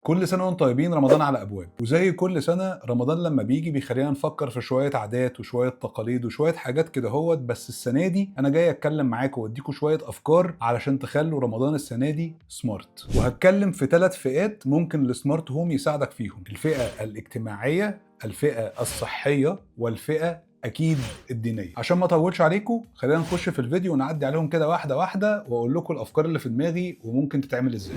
كل سنة وانتم طيبين، رمضان على أبواب. وزي كل سنة رمضان لما بيجي بيخلينا نفكر في شوية عادات وشوية تقاليد وشوية حاجات كده هوت. بس السنة دي أنا جاي أتكلم معاكم وأديكم شوية أفكار علشان تخلوا رمضان السنة دي سمارت. وهتكلم في 3 فئات ممكن السمارت هوم يساعدك فيهم: الفئة الاجتماعية، الفئة الصحية، والفئة أكيد الدينية. عشان ما أطولش عليكم خلينا نخش في الفيديو ونعدي عليهم كده واحدة واحدة وأقول لكم الأفكار اللي في دماغي وممكن تتعمل إزاي.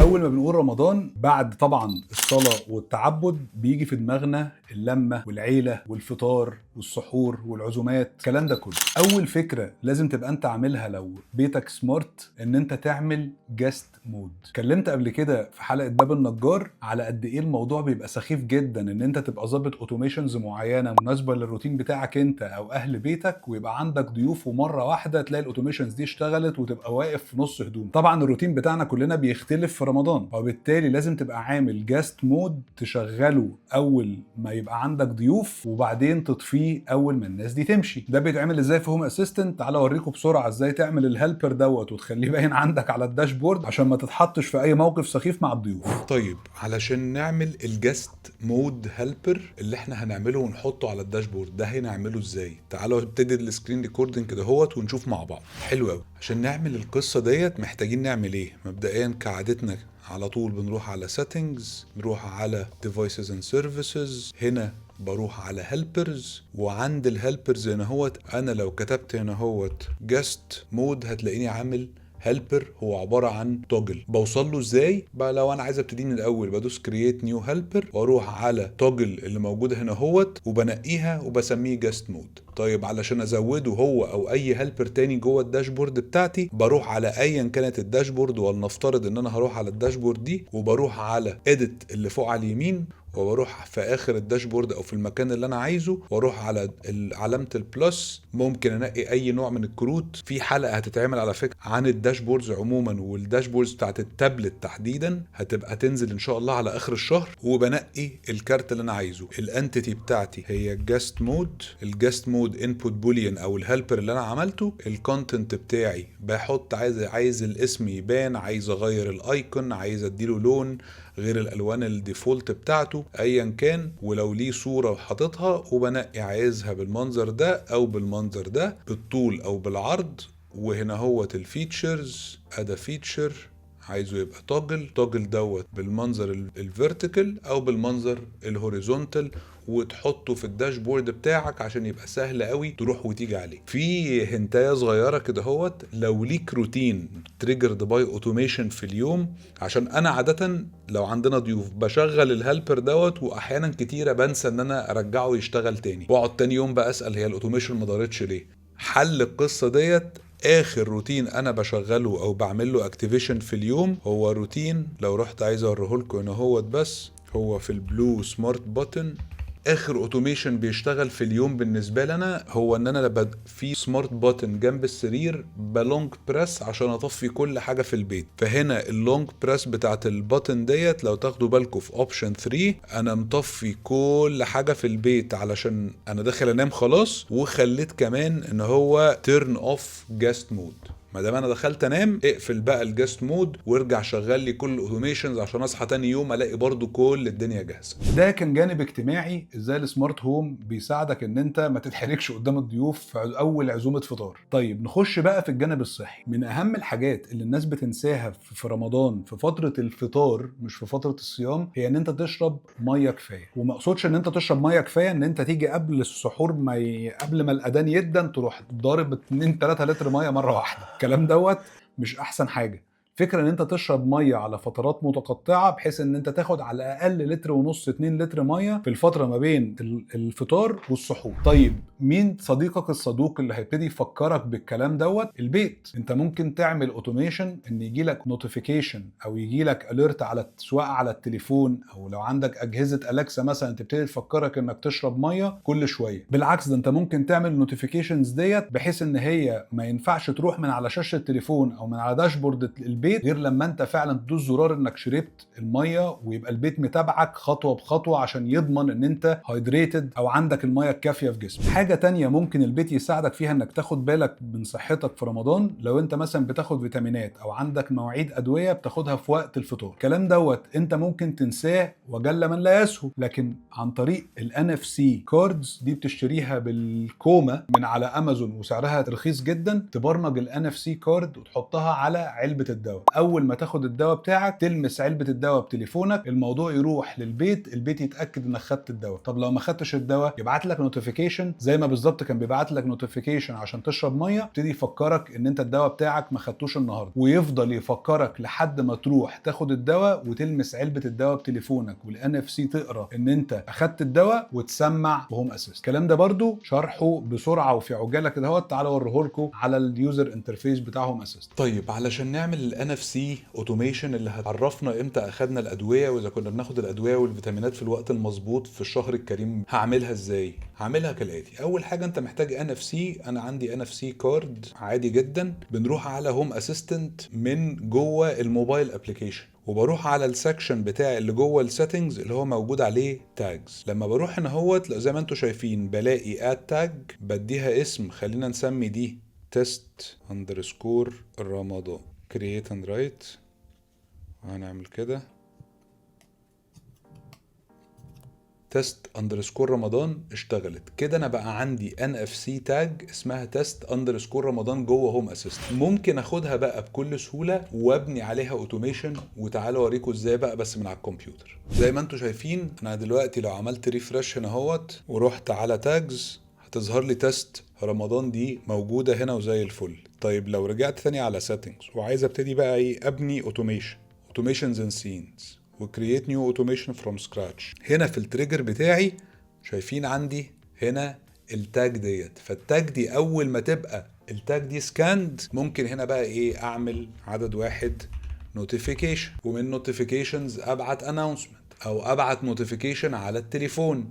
أول ما بنقول رمضان بعد طبعا الصلاة والتعبد بيجي في دماغنا اللمة والعيلة والفطار والسحور والعزومات، الكلام ده كله. أول فكرة لازم تبقى أنت عاملها لو بيتك سمارت إن أنت تعمل جاست مود. اتكلمت قبل كده في حلقة باب النجار على قد إيه الموضوع بيبقى سخيف جدا إن أنت تبقى ظابط أوتوميشنز معينة مناسبة للروتين بتاعك أنت أو أهل بيتك، ويبقى عندك ضيوف ومرة واحدة تلاقي الأوتوميشنز دي اشتغلت وتبقى واقف في نص هدوم. طبعا الروتين بتاعنا كلنا بيختلف في رمضان، وبالتالي لازم تبقى عامل جاست مود تشغله اول ما يبقى عندك ضيوف وبعدين تطفيه اول ما الناس دي تمشي. ده بيتعمل ازاي في هوم اسيستنت؟ تعالى اوريكم بسرعه ازاي تعمل الهيلبر دوت وتخليه باين عندك على الداشبورد عشان ما تتحطش في اي موقف سخيف مع الضيوف. طيب، علشان نعمل الجاست مود هيلبر اللي احنا هنعمله ونحطه على الداشبورد ده هنعمله ازاي؟ تعالوا نبتدي السكرين ريكوردنج كده هوت ونشوف مع بعض. حلو قوي. عشان نعمل القصه ديت محتاجين نعمل ايه؟ مبدئيا كعادتنا على طول بنروح على settings، نروح على devices and services، هنا بروح على helpers، وعند الهيلبرز هنا هوت انا لو كتبت هنا هوت جاست مود هتلاقيني عامل هيلبر. هو عباره عن توجل. بوصل له ازاي بقى؟ لو انا عايز ابتدي من الاول بدوس كرييت نيو هيلبر واروح على توجل اللي موجوده هنا هوت وبنقيها وبسميه جاست مود. طيب علشان ازوده هو او اي هيلبر تاني جوه الداشبورد بتاعتي بروح على ايا كانت الداشبورد، ولنفترض ان انا هروح على الداشبورد دي وبروح على اديت اللي فوق على اليمين، وبروح في اخر الداشبورد او في المكان اللي انا عايزه واروح على علامه البلس. ممكن انقي اي نوع من الكروت. في حلقه هتتعمل على فكره عن الداشبوردز عموما والداشبوردز بتاعت التابلت تحديدا، هتبقى تنزل ان شاء الله على اخر الشهر. وبنقي الكارت اللي انا عايزه. الانتيتي بتاعتي هي الجاست مود. الجاست مود انبوت بوليان او الهيلبر اللي انا عملته. الكونتنت بتاعي بحط عايز الاسم يبان، عايز اغير الايكون، عايز اديله لون غير الالوان الديفولت بتاعته ايا كان، ولو ليه صوره حاططها وبنقي عايزها بالمنظر ده او بالمنظر ده، بالطول او بالعرض. وهنا هوت الفيتشرز، ادا فيتشر عايزه يبقى توجل دوت بالمنظر الفيرتيكال او بالمنظر الهوريزونتال، وتحطه في الداشبورد بتاعك عشان يبقى سهل قوي تروح وتيجي عليه. في هنتايه صغيره كده هوت، لو ليك روتين تريجرد باي اوتوميشن في اليوم، عشان انا عاده لو عندنا ضيوف بشغل الهيلبر دوت واحيانا كتيره بنسى ان انا ارجعه يشتغل تاني، واقعد تاني يوم بقى اسال هي الاوتوميشن ما دارتش ليه. حل القصه ديت اخر روتين انا بشغله او بعمل له اكتيفيشن في اليوم هو روتين، لو رحت عايز اوريه لكم هنا هوت، بس هو في البلو سمارت بutton. اخر اوتوميشن بيشتغل في اليوم بالنسبه لنا هو ان انا في سمارت بutton جنب السرير بلونج بريس عشان اطفي كل حاجه في البيت. فهنا اللونج بريس بتاعت البutton ديت لو تاخدوا بالكم في اوبشن 3 انا مطفي كل حاجه في البيت علشان انا داخل انام خلاص، وخليت كمان ان هو تيرن اوف جاست مود. ما دام انا دخلت انام اقفل بقى الجاست مود وارجع شغل لي كل الاوتوميشنز عشان اصحى تاني يوم الاقي برضو كل الدنيا جاهزه. ده كان جانب اجتماعي، ازاي السمارت هوم بيساعدك ان انت ما تتحركش قدام الضيوف في اول عزومه فطار. طيب نخش بقى في الجانب الصحي. من اهم الحاجات اللي الناس بتنساها في رمضان في فتره الفطار مش في فتره الصيام هي ان انت تشرب ميه كفايه. وما اقصدش ان انت تشرب ميه كفايه ان انت تيجي قبل السحور قبل ما الاذان يدن تروح ضارب 2 3 لتر ميه مره واحده. الكلام دوت مش احسن حاجه. فكرة ان انت تشرب ميه على فترات متقطعه بحيث ان انت تاخد على الاقل لتر ونص 2 لتر ميه في الفتره ما بين الفطار والسحور. طيب مين صديقك الصدوق اللي هيبتدي يفكرك بالكلام دوت؟ البيت. انت ممكن تعمل اوتوميشن ان يجي لك نوتيفيكيشن او يجي لك اليرت على سواء على التليفون او لو عندك اجهزه اليكسا مثلا تبتدي تفكرك انك تشرب ميه كل شويه. بالعكس ده انت ممكن تعمل نوتيفيكيشنز ديت بحيث ان هي ما ينفعش تروح من على شاشه التليفون او من على داشبورد البيت البيت غير لما انت فعلا تدوس زرار انك شربت الميه، ويبقى البيت متابعك خطوه بخطوه عشان يضمن ان انت هايدريتد او عندك الميه الكافيه في جسمك. حاجه تانية ممكن البيت يساعدك فيها انك تاخد بالك من صحتك في رمضان، لو انت مثلا بتاخد فيتامينات او عندك مواعيد ادويه بتاخدها في وقت الفطور. الكلام دوت انت ممكن تنساه وجل من لا يسهو، لكن عن طريق NFC كاردز دي بتشتريها بالكومه من على امازون وسعرها رخيص جدا، تبرمج NFC كارد وتحطها على علبه الدواء. اول ما تاخد الدواء بتاعك تلمس علبه الدواء بتليفونك، الموضوع يروح للبيت، البيت يتاكد انك خدت الدواء. طب لو ما خدتش الدواء يبعت لك نوتيفيكيشن، زي ما بالظبط كان بيبعت لك نوتيفيكيشن عشان تشرب ميه، يبتدي يفكرك ان انت الدواء بتاعك ما خدتوش النهارده، ويفضل يفكرك لحد ما تروح تاخد الدواء وتلمس علبه الدواء بتليفونك، والNFC تقرا ان انت اخدت الدواء وتسمع بهوم اسيست. الكلام ده برضو شرحه بسرعه وفي عجاله كده اهوت، تعالوا اوريهولكم على اليوزر انترفيس بتاع هوم اسيست. طيب علشان نعمل NFC اوتوميشن اللي هتعرفنا امتى اخدنا الادويه واذا كنا بناخد الادويه والفيتامينات في الوقت المظبوط في الشهر الكريم، هعملها ازاي؟ هعملها كالاتي. اول حاجه انت محتاج NFC. انا عندي NFC كارد عادي جدا. بنروح على هوم اسيستنت من جوه الموبايل ابلكيشن، وبروح على السكشن بتاع اللي جوه السيتنجز اللي هو موجود عليه تاجز. لما بروح هنا هوت زي ما انتم شايفين بلاقي اد تاج، بديها اسم، خلينا نسمي دي تيست اندرسكور رمضان كرييت اند رايت، وهنعمل كده تيست اندرسكور رمضان. اشتغلت كده. انا بقى عندي NFC تاج اسمها تيست اندرسكور رمضان جوه هوم اسيست. ممكن اخدها بقى بكل سهوله وابني عليها اوتوميشن، وتعالوا اوريكم ازاي بقى بس من على الكمبيوتر. زي ما انتم شايفين انا دلوقتي لو عملت ريفرش هنا اهوت ورحت على تاجز هتظهر لي تيست رمضان دي موجوده هنا وزي الفل. طيب لو رجعت تاني على سيتنجز وعايز ابتدي بقى ايه ابني اوتوميشنز اند سينز وكرييت نيو اوتوميشن فروم سكراتش، هنا في التريجر بتاعي شايفين عندي هنا التاج ديت. فالتاج دي اول ما تبقى التاج دي سكاند ممكن هنا بقى ايه اعمل عدد واحد نوتيفيكيشن، ومن نوتيفيكيشنز ابعت اناونسمنت او ابعت نوتيفيكيشن على التليفون،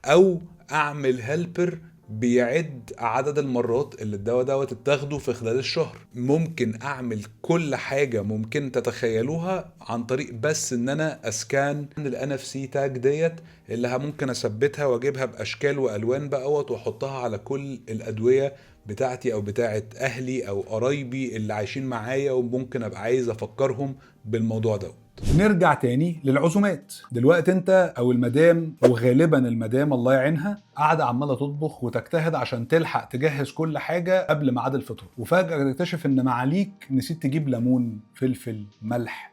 او اعمل هيلبر بيعد عدد المرات اللي الدواء دوت اتاخده في خلال الشهر. ممكن اعمل كل حاجة ممكن تتخيلوها عن طريق بس ان انا اسكان NFC تاج ديت اللي ممكن اثبتها واجيبها باشكال والوان بقى واحطها على كل الادوية بتاعتي او بتاعت اهلي او قرايبي اللي عايشين معايا، وممكن ابقى عايز افكرهم بالموضوع دوت. نرجع تاني للعزومات. دلوقتي انت او المدام، وغالبا المدام الله يعينها، قاعده عماله تطبخ وتجتهد عشان تلحق تجهز كل حاجه قبل ميعاد الفطور، وفجاه تكتشف ان معاليك نسيت تجيب ليمون، فلفل، ملح،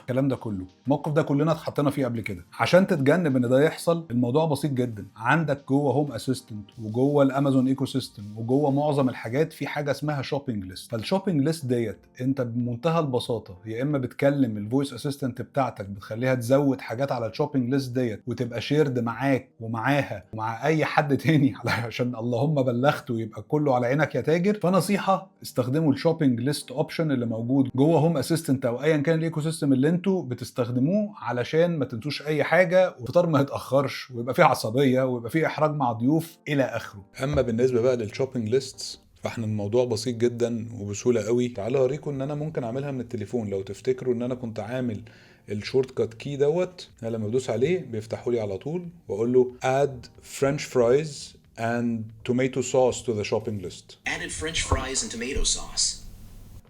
الكلام ده كله. الموقف ده كلنا اتحطينا فيه قبل كده. عشان تتجنب ان ده يحصل الموضوع بسيط جدا. عندك جوه هوم اسيستنت وجوه الامازون ايكو سيستم وجوه معظم الحاجات في حاجه اسمها شوبينج ليست. فالشوبينج ليست ديت انت بمنتهى البساطه يا اما بتكلم الفويس اسيستنت بتاعتك بتخليها تزود حاجات على الشوبينج ليست ديت وتبقى شيرد معاك ومعاها ومع اي حد تاني عشان اللهم بلغت ويبقى كله على عينك يا تاجر. فنصيحه استخدموا الشوبينج ليست اوبشن اللي موجود جوه هوم اسيستنت او ايا كان الايكو سيستم اللي انتوا بتستخدموه، علشان ما تنسوش اي حاجه والفطار ما يتاخرش ويبقى فيه عصبيه ويبقى فيه احراج مع ضيوف الى اخره. اما بالنسبه بقى للشوبينج ليست فاحنا الموضوع بسيط جدا وبسهوله قوي. تعالوا اوريكم ان انا ممكن اعملها من التليفون. لو تفتكروا ان انا كنت عامل الشورت كات كي دوت، انا لما بدوس عليه بيفتحوا لي على طول، واقول له add french fries and tomato sauce to the shopping list. Added french fries and tomato sauce.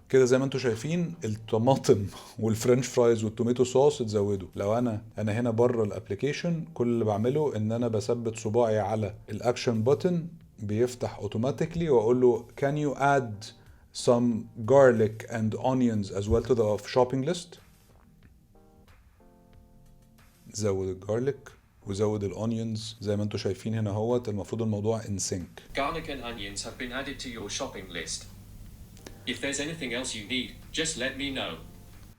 كده زي ما انتم شايفين الطماطم والفرنش فرايز والتوميتو صوص اتزودوا. لو انا هنا بره الابليكيشن كل اللي بعمله ان انا بثبت صباعي على الاكشن بutton بيفتح اوتوماتيكلي، واقول له can you add some garlic and onions as well to the shopping list. زود الجارليك وزود الاونيونز زي ما انتم شايفين هنا اهوت. المفروض الموضوع in sync. Garlic and onions have been added to your shopping list. If there's anything else you need, just let me know.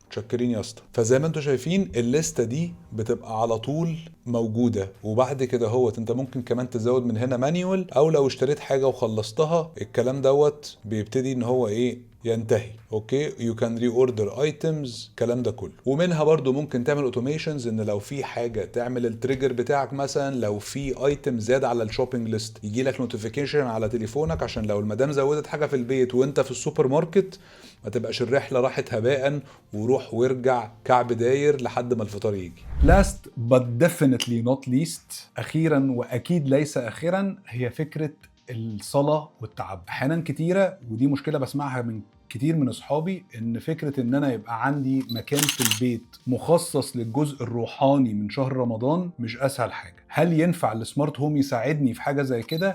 متشكرين يا اسطى. فزي ما انتم شايفين الليسته دي بتبقى على طول موجوده، وبعد كده هوت انت ممكن كمان تزود من هنا مانيوال، او لو اشتريت حاجه وخلصتها الكلام دوت بيبتدي ان هو ايه ينتهي. اوكي، يو كان ري اوردر ايتمز، الكلام ده كله. ومنها برضو ممكن تعمل اوتوميشنز، ان لو في حاجه تعمل التريجر بتاعك، مثلا لو في ايتم زاد على الشوبينج ليست يجي لك نوتيفيكيشن على تليفونك، عشان لو المدام زودت حاجه في البيت وانت في السوبر ماركت ما تبقاش الرحله راحت هباء وروح وارجع كعب داير لحد ما الفطار يجي. Last but definitely not least، أخيرا وأكيد ليس أخيرا، هي فكرة الصلاة والتعب. أحيانا كتيرة، ودي مشكلة بسمعها من كتير من اصحابي، ان فكره ان انا يبقى عندي مكان في البيت مخصص للجزء الروحاني من شهر رمضان مش اسهل حاجه. هل ينفع السمارت هوم يساعدني في حاجه زي كده؟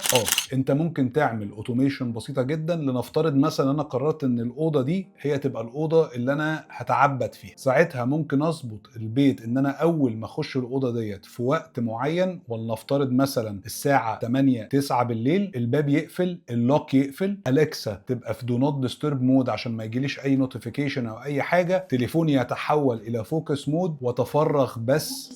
انت ممكن تعمل اوتوميشن بسيطه جدا. لنفترض مثلا انا قررت ان الاوضه دي هي تبقى الاوضه اللي انا هتعبد فيها، ساعتها ممكن اظبط البيت ان انا اول ما اخش الاوضه ديت في وقت معين، ولنفترض مثلا الساعه 8 9 بالليل، الباب يقفل، اللوك يقفل، اليكسا تبقى في دو نوت ديسترب مود عشان ما يجيليش اي نوتيفيكيشن او اي حاجه، تليفوني يتحول الى فوكس مود واتفرغ بس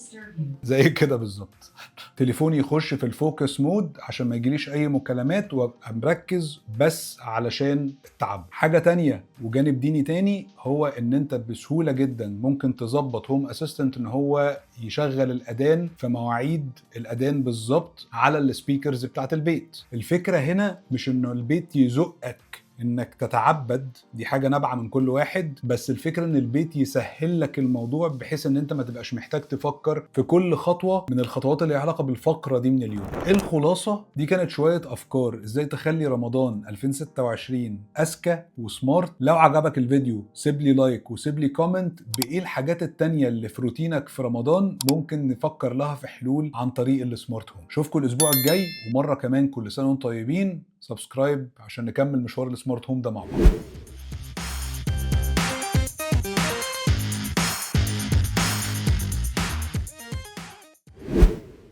زي كده بالظبط. تليفوني يخش في الفوكس مود عشان ما يجيليش اي مكالمات وابقى مركز بس علشان التعب. حاجه تانية وجانب ديني تاني، هو ان انت بسهوله جدا ممكن تظبط هوم اسيستنت ان هو يشغل الاذان في مواعيد الاذان بالظبط على السبيكرز بتاعت البيت. الفكره هنا مش انه البيت يزقك انك تتعبد، دي حاجه نابعه من كل واحد، بس الفكره ان البيت يسهل لك الموضوع بحيث ان انت ما تبقاش محتاج تفكر في كل خطوه من الخطوات اللي ليها علاقه بالفقره دي من اليوم. الخلاصه دي كانت شويه افكار ازاي تخلي رمضان 2026 اذكى وسمارت. لو عجبك الفيديو سيب لي لايك وسيب لي كومنت بايه الحاجات التانية اللي في روتينك في رمضان ممكن نفكر لها في حلول عن طريق السمارت هوم. اشوفكم الاسبوع الجاي، ومره كمان كل سنه وانتم طيبين. سبسكرايب عشان نكمل مشوار السمارت هوم ده مع بعض.